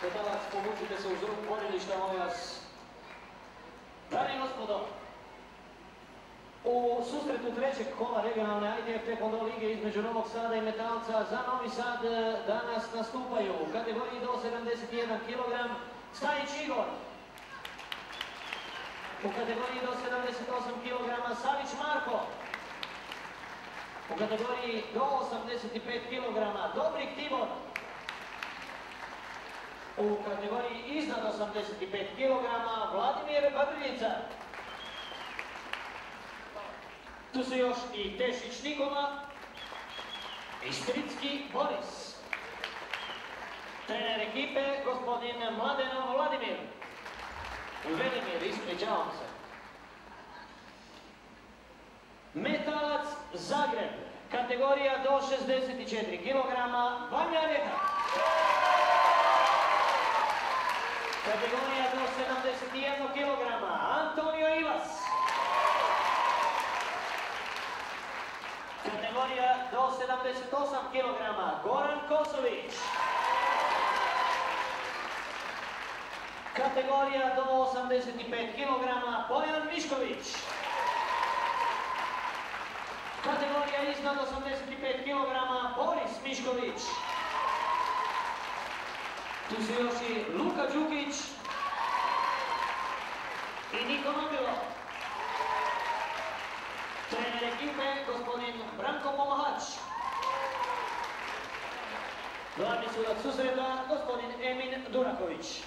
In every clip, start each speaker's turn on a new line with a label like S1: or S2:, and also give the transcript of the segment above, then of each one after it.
S1: Metalac, povučite se uz rub borilišta, molim vas. Dame i gospodo, u susretu trećeg kola regionalne ITF Taekwondo lige između Novog Sada i Metalca za Novi Sad danas nastupaju u kategoriji do 71 kg Stajić Igor. U kategoriji do 78 kg Savić Marko. U kategoriji do 85 kg Dobrik Tibor. U kategoriji iznad 85 kg Vladimir Badriljica. Tu su još i Tešić Nikola i Stricki Boris. Trener ekipe gospodin Mladenov Vladimir. Velimir, ispričavam se. Metalac Zagreb, kategorija do 64 kg Vanja Reka. Kategorija do 71 kg Antonio Ivas. Kategorija do 78 kg Goran Kosović. Kategorija do 85 kg Bojan Mišković. Kategorija iznad 85 kg Boris Mišković. Tu su još i Luka Đukić i Niko Nobilo. Trener ekipe gospodin Branko Pomahać. Glavni sudac susreta gospodin Emin Duraković.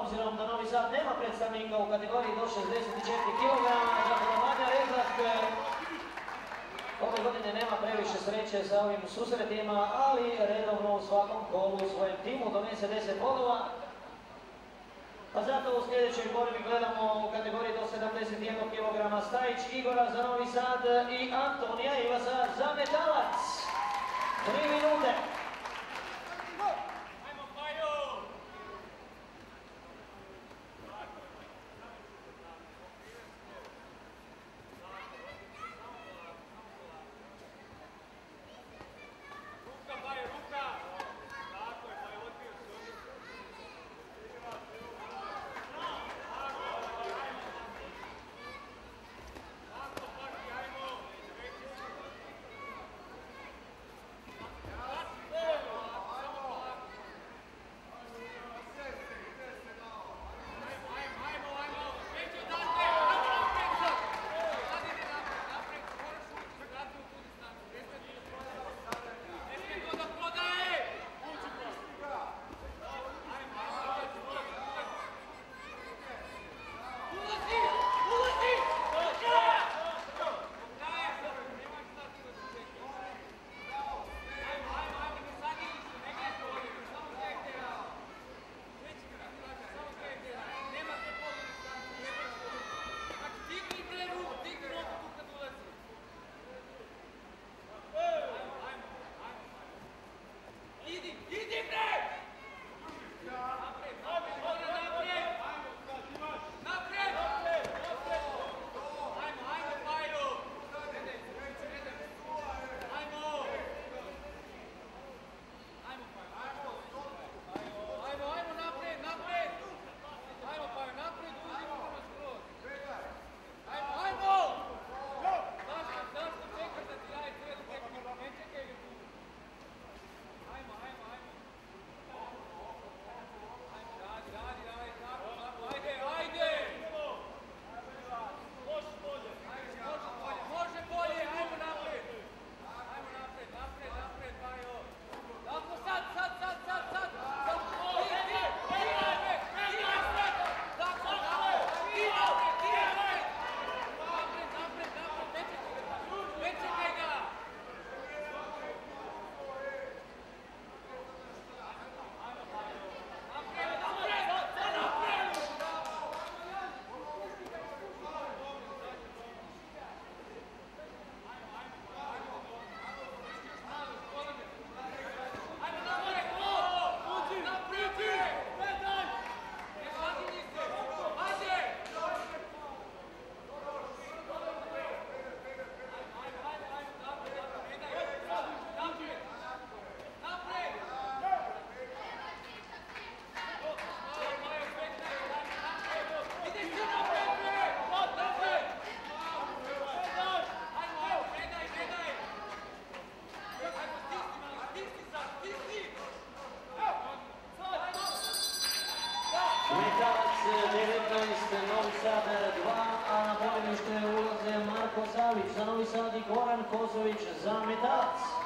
S1: Obzirom da Novi Sad nema predstavnika u kategoriji do 64 kg, tako da Vanja Rezak ove godine nema previše sreće sa ovim susretima, ali redovno u svakom kolu u svojem timu donese 10 bodova. Pa zato u sljedećoj borbi gledamo u kategoriji do 71 kg Stajić Igora za Novi Sad i Antonija Ivasa za Metalac. 3 minute. Savić za Novi Sad i Goran Kozović za Metalac.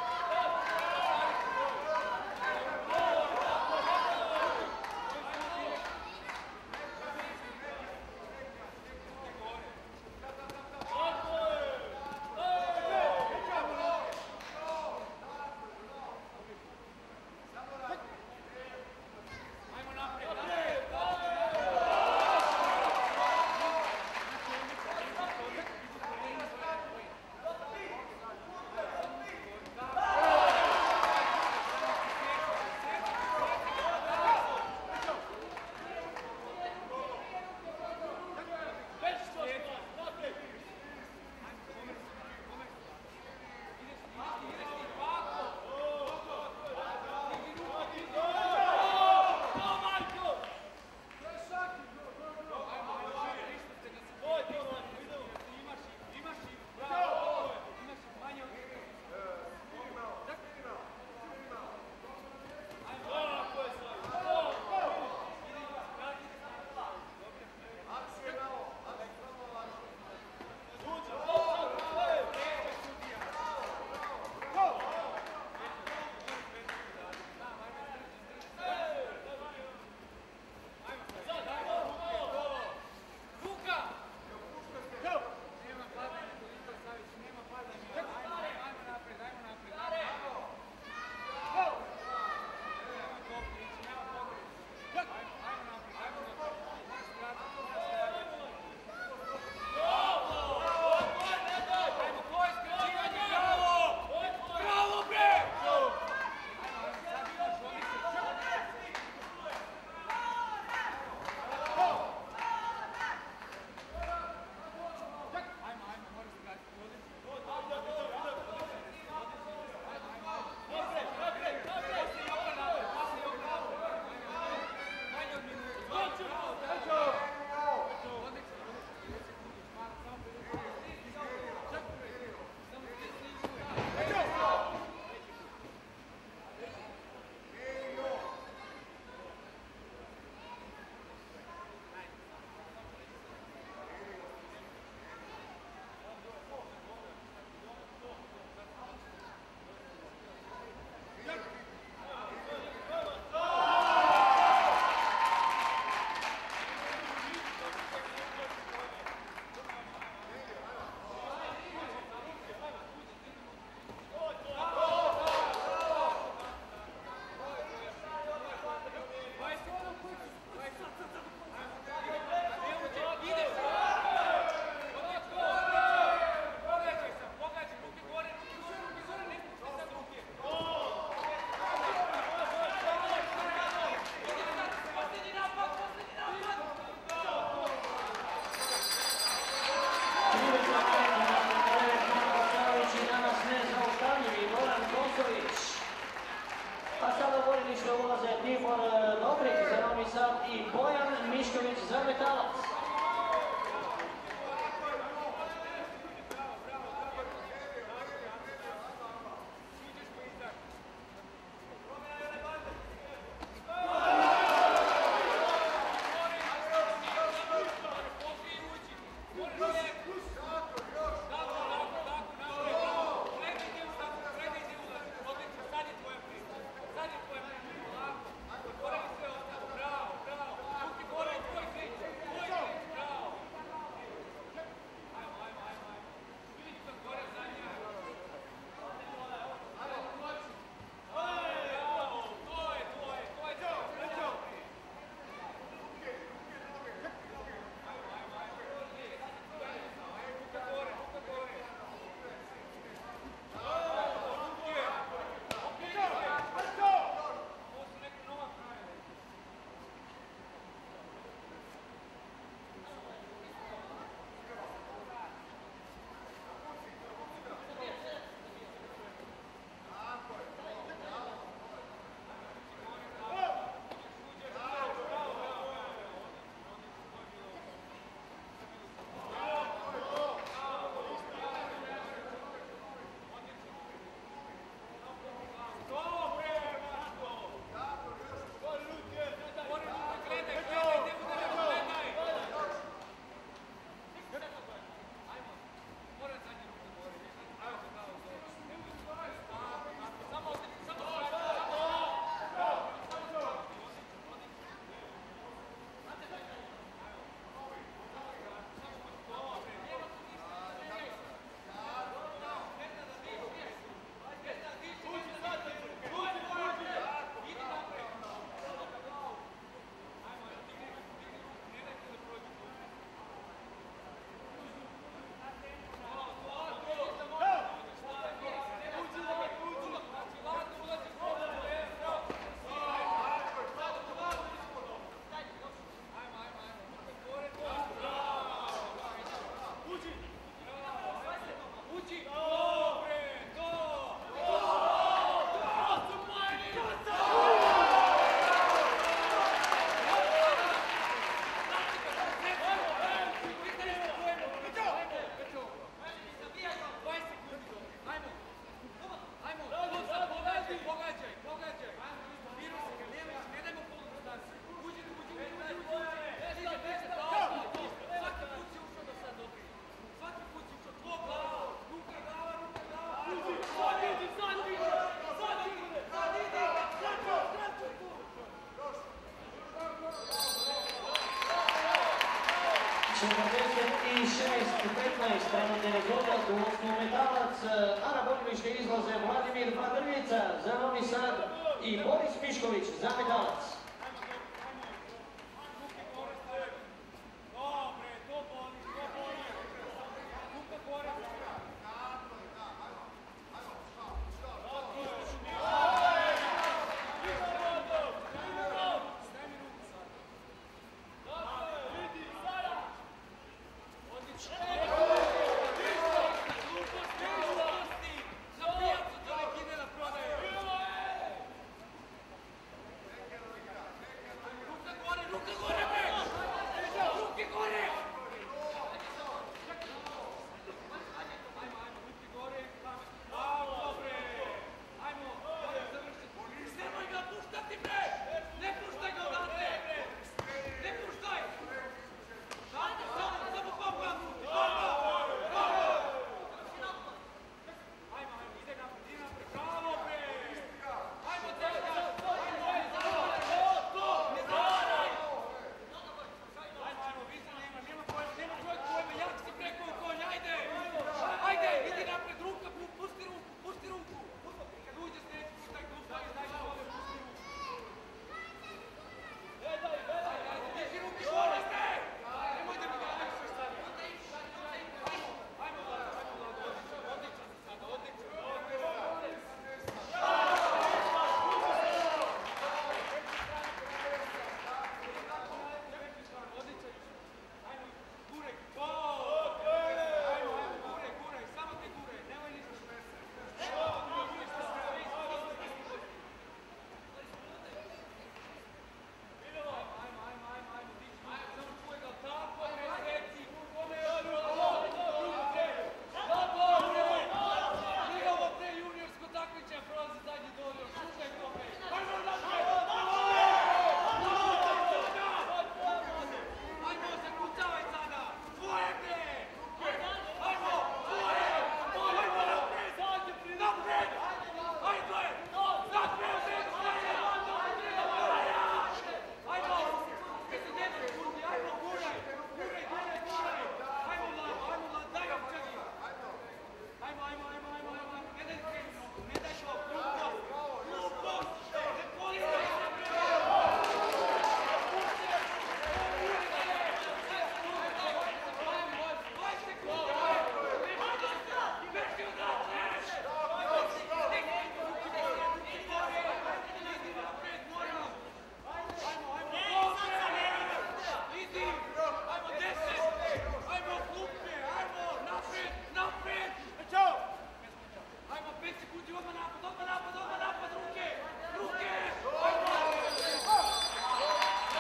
S1: 15, trenutni rezultat u osnovu Metalac, a na borilište izlaze Vladimir Badrvica za Novi Sad i Boris Mišković za Metalac.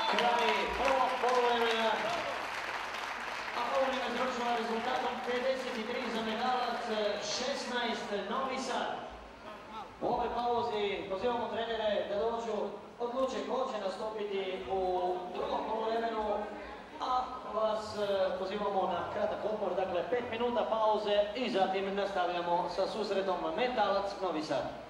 S1: Kraj prvog poluvremena, a poluvreme završava rezultatom 53 za Metalac, 16 Novi Sad. U ovoj pauzi pozivamo trenere da dođu, odluče ko će nastupiti u drugom poluvremenu, a vas pozivamo na kratak odmor, dakle 5 minuta pauze i zatim nastavljamo sa susretom Metalac Novi Sad.